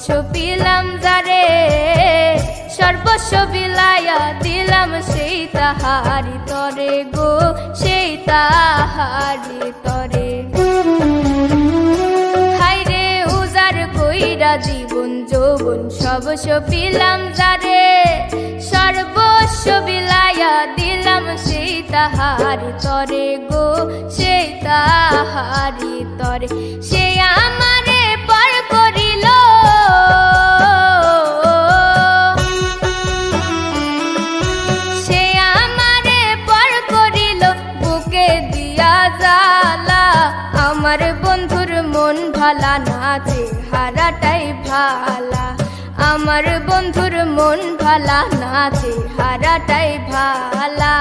সপিলাম যারে, সর্বস্ব বিলাইয়া দিলাম সেই তাহারি তরে গো, সেই তাহারি তরে। হায়রে উজাড় কইরা জীবন যৌবন সব সপিলাম যারে, সর্বস্ব বিলাইয়া দিলাম সেই তাহারি তরে গো, সেই তাহারি তরে। সে আমারে পর করিল, সে আমারে পর করিল বুকে দিয়া জ্বালা। আমার বন্ধুর মন ভালা না, চেহারাটাই ভালা। আমার বন্ধুর মন ভালা না, চেহারাটাই ভালা।